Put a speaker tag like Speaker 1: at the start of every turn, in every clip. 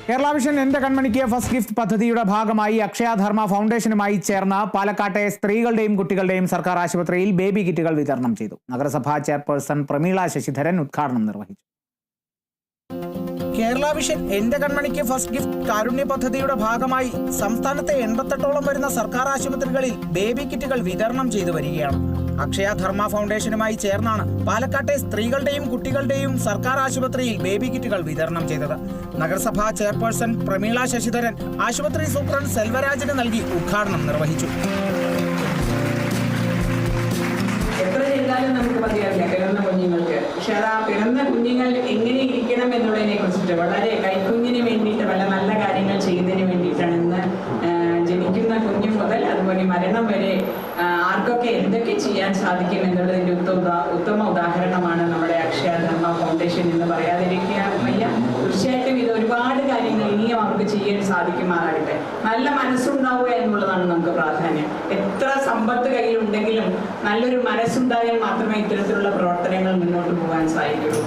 Speaker 1: Kerala vision എന്റെ കൺമണിക്ക് first gift പദ്ധതിയുടെ ഭാഗമായി അക്ഷയധർമ്മ ഫൗണ്ടേഷനുമായി ചേർന്ന് പാലക്കാട്ടെ സ്ത്രീകളുടെയും കുട്ടികളുടെയും സർക്കാർ ആശുപത്രിയിൽ ബേബി കിറ്റുകൾ വിതരണം ചെയ്തു. നഗരസഭാ ചെയർപേഴ്സൺ പ്രമീള ശശിധരൻ ഉദ്ഘാടനം നിർവഹിച്ചു. കേരള വിഷൻ എന്റെ കൺമണിക്ക് ഫസ്റ്റ് ഗിഫ്റ്റ് കാരുണ്യ പദ്ധതിയുടെ ഭാഗമായി സംസ്ഥാനത്തെ 88ഓളം വരുന്ന സർക്കാർ ആശുപത്രികളിൽ ബേബി കിറ്റുകൾ വിതരണം ചെയ്തു വരികയാണ്. അക്ഷയധർമ്മ ഫൗണ്ടേഷനുമായി ചേർന്നാണ് പാലക്കാട്ടെ സ്ത്രീകളുടെയും കുട്ടികളുടെയും സർക്കാർ ആശുപത്രിയിൽ ബേബി കിറ്റുകൾ വിതരണം ചെയ്തത്. നഗരസഭാ ചെയർപേഴ്സൺ പ്രമീള ശശിധരൻ ആശുപത്രി സൂപ്രണ്ട് സെൽവരാജിന് നൽകി ഉദ്ഘാടനം നിർവഹിച്ചു.
Speaker 2: എത്ര ചെയ്താലും നമുക്ക് മതിയാവില്ല പിറന്ന കുഞ്ഞുങ്ങൾക്ക്. പക്ഷെ അത് ആ പിറന്ന കുഞ്ഞുങ്ങൾ എങ്ങനെ ഇരിക്കണം എന്നുള്ളതിനെ കുറിച്ചിട്ട് വളരെ കൈക്കുഞ്ഞിന് വേണ്ടിയിട്ട് പല നല്ല കാര്യങ്ങൾ ചെയ്യുന്നതിന് വേണ്ടിയിട്ടാണ് ഇന്ന് ജനിക്കുന്ന കുഞ്ഞു മുതൽ അതുപോലെ മരണം വരെ ആർക്കൊക്കെ എന്തൊക്കെ ചെയ്യാൻ സാധിക്കും എന്നുള്ളതിൻ്റെ ഉത്തമ ഉദാഹരണമാണ് നമ്മുടെ അക്ഷയധർമ്മ ഫൗണ്ടേഷൻ എന്ന് പറയാതിരിക്കാൻ വയ്യ. തീർച്ചയായിട്ടും ഇത് ഒരുപാട് കാര്യങ്ങൾ ഇനിയും അവർക്ക് ചെയ്യാൻ സാധിക്കുമാറാകട്ടെ. നല്ല മനസ്സുണ്ടാവുക എന്നുള്ളതാണ് നമുക്ക് പ്രാധാന്യം. എത്ര സമ്പത്ത് കയ്യിലുണ്ടെങ്കിലും നല്ലൊരു മനസ്സുണ്ടായാൽ മാത്രമേ ഇത്തരത്തിലുള്ള പ്രവർത്തനങ്ങൾ മുന്നോട്ട് പോകാൻ സാധിക്കുള്ളൂ.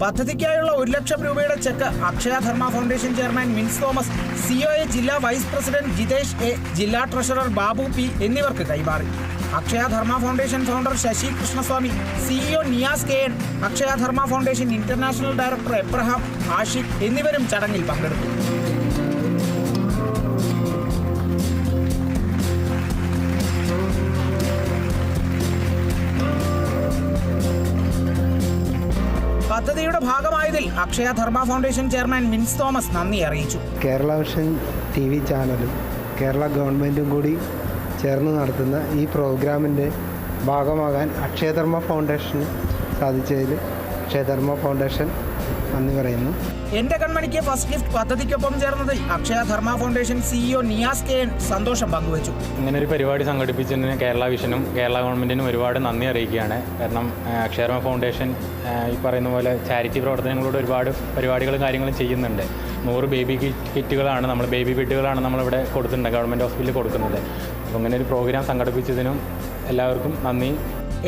Speaker 1: പദ്ധതിക്കായുള്ള 1 ലക്ഷം രൂപയുടെ cheque Akshayadharma foundation chairman Mins Thomas, COA ജില്ലാ വൈസ് പ്രസിഡന്റ് ജിതേഷ് എ, ജില്ലാ ട്രഷറർ ബാബു പി എന്നിവർക്ക് കൈമാറി. Akshayadharma foundation founder Sasi Krishnaswamy, CEO Niyas K N, Akshayadharma foundation international director Abraham, Ashiq എന്നിവരും ചടങ്ങിൽ പങ്കെടുത്തു. പദ്ധതിയുടെ ഭാഗമായതിൽ Akshayadharma foundation chairman Mins Thomas നന്ദി അറിയിച്ചു.
Speaker 3: കേരള വിഷൻ TV ചാനലും കേരള ഗവൺമെൻറ്റും കൂടി ചേർന്ന് നടത്തുന്ന ഈ പ്രോഗ്രാമിൻ്റെ ഭാഗമാകാൻ അക്ഷയധർമ്മ ഫൗണ്ടേഷന് സാധിച്ചതിൽ അക്ഷയധർമ്മ ഫൗണ്ടേഷൻ നന്ദി പറയുന്നു.
Speaker 1: എന്റെ കൺമണിക്ക് ഫസ്റ്റ് ഗിഫ്റ്റ് പദ്ധതിക്കൊപ്പം ചേർന്നതിൽ Akshayadharma foundation CEO Niyas K N സന്തോഷം പങ്കുവച്ചു.
Speaker 4: ഇങ്ങനെ ഒരു പരിപാടി സംഘടിപ്പിച്ചതിന് കേരള വിഷനും കേരള ഗവൺമെൻറ്റിനും ഒരുപാട് നന്ദി അറിയിക്കുകയാണ്. കാരണം അക്ഷയധർമ്മ ഫൗണ്ടേഷൻ ഈ പറയുന്ന പോലെ ചാരിറ്റി പ്രവർത്തനങ്ങളോട് ഒരുപാട് പരിപാടികളും കാര്യങ്ങളും ചെയ്യുന്നുണ്ട്. 100 ബേബി കിറ്റുകളാണ് ബേബി ബെഡുകളാണ് നമ്മളിവിടെ കൊടുത്തിട്ടുണ്ട്, ഗവൺമെൻറ് ഹോസ്പിറ്റലിൽ കൊടുക്കുന്നത്. അപ്പോൾ ഇങ്ങനെ ഒരു പ്രോഗ്രാം സംഘടിപ്പിച്ചതിനും എല്ലാവർക്കും നന്ദി.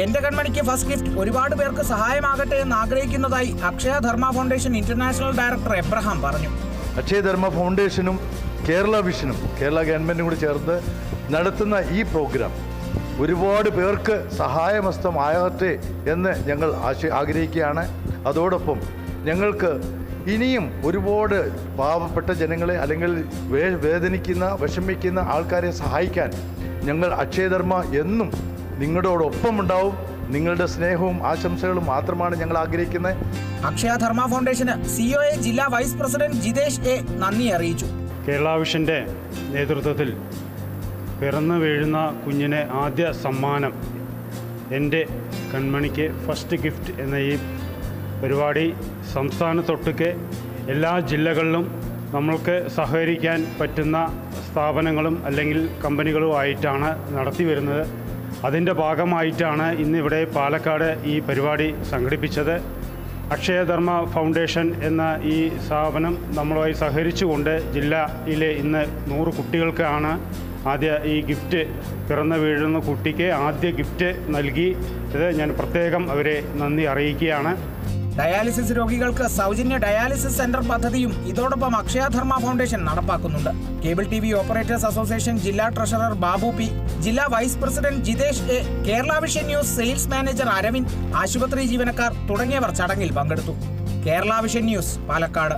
Speaker 1: എന്റെ കൺമണിക്ക് ഫസ്റ്റ് ഗിഫ്റ്റ് ഒരുപാട് പേർക്ക് സഹായമാകട്ടെ എന്ന് ആഗ്രഹിക്കുന്നതായി Akshayadharma foundation international director Abraham പറഞ്ഞു.
Speaker 5: അക്ഷയധർമ്മ ഫൗണ്ടേഷനും കേരള വിഷനും കേരള ഗവൺമെൻറ്റും കൂടി ചേർന്ന് നടത്തുന്ന ഈ പ്രോഗ്രാം ഒരുപാട് പേർക്ക് സഹായമസ്തമാകട്ടെ എന്ന് ഞങ്ങൾ ആഗ്രഹിക്കുകയാണ്. അതോടൊപ്പം ഞങ്ങൾക്ക് ഇനിയും ഒരുപാട് പാവപ്പെട്ട ജനങ്ങളെ അല്ലെങ്കിൽ വേദനിക്കുന്ന വിഷമിക്കുന്ന ആൾക്കാരെ സഹായിക്കാൻ ഞങ്ങൾ അക്ഷയധർമ്മ എന്നും നിങ്ങളോടൊപ്പം ഉണ്ടാവും. നിങ്ങളുടെ സ്നേഹവും ആശംസകളും മാത്രമാണ് ഞങ്ങൾ ആഗ്രഹിക്കുന്നത്.
Speaker 1: അക്ഷയധർമ്മ ഫൗണ്ടേഷന് സിഒഎ ജില്ലാ വൈസ് പ്രസിഡന്റ് ജിതേഷ് എ നന്ദി അറിയിച്ചു.
Speaker 6: കേരള വിഷൻ്റെ നേതൃത്വത്തിൽ പിറന്നു വീഴുന്ന കുഞ്ഞിന് ആദ്യ സമ്മാനം എൻ്റെ കൺമണിക്ക് ഫസ്റ്റ് ഗിഫ്റ്റ് എന്ന ഈ പരിപാടി സംസ്ഥാനത്തൊട്ടുക്കെ എല്ലാ ജില്ലകളിലും നമ്മൾക്ക് സഹകരിക്കാൻ പറ്റുന്ന സ്ഥാപനങ്ങളും അല്ലെങ്കിൽ കമ്പനികളുമായിട്ടാണ് നടത്തി വരുന്നത്. അതിൻ്റെ ഭാഗമായിട്ടാണ് ഇന്നിവിടെ പാലക്കാട് ഈ പരിപാടി സംഘടിപ്പിച്ചത്. അക്ഷയധർമ്മ ഫൗണ്ടേഷൻ എന്ന ഈ സ്ഥാപനം നമ്മളുമായി സഹകരിച്ചുകൊണ്ട് ജില്ലയിലെ ഇന്ന് 100 കുട്ടികൾക്കാണ് ആദ്യ ഈ ഗിഫ്റ്റ് പിറന്നു വീഴുന്ന കുട്ടിക്ക് ആദ്യ ഗിഫ്റ്റ് നൽകി. ഇത് ഞാൻ പ്രത്യേകം അവരെ നന്ദി അറിയിക്കുകയാണ്.
Speaker 1: ഡയാലിസിസ് രോഗികൾക്ക് സൗജന്യ ഡയാലിസിസ് സെന്റർ പദ്ധതിയും ഇതോടൊപ്പം അക്ഷയധർമ്മ ഫൗണ്ടേഷൻ നടപ്പാക്കുന്നുണ്ട്. കേബിൾ TV ഓപ്പറേറ്റേഴ്സ് അസോസിയേഷൻ ജില്ലാ ട്രഷറർ ബാബു പി, ജില്ലാ vice president Jithesh A, Kerala vision news sales manager Aravind, ആശുപത്രി ജീവനക്കാർ തുടങ്ങിയവർ ചടങ്ങിൽ പങ്കെടുത്തു. Kerala vision news, Palakkad.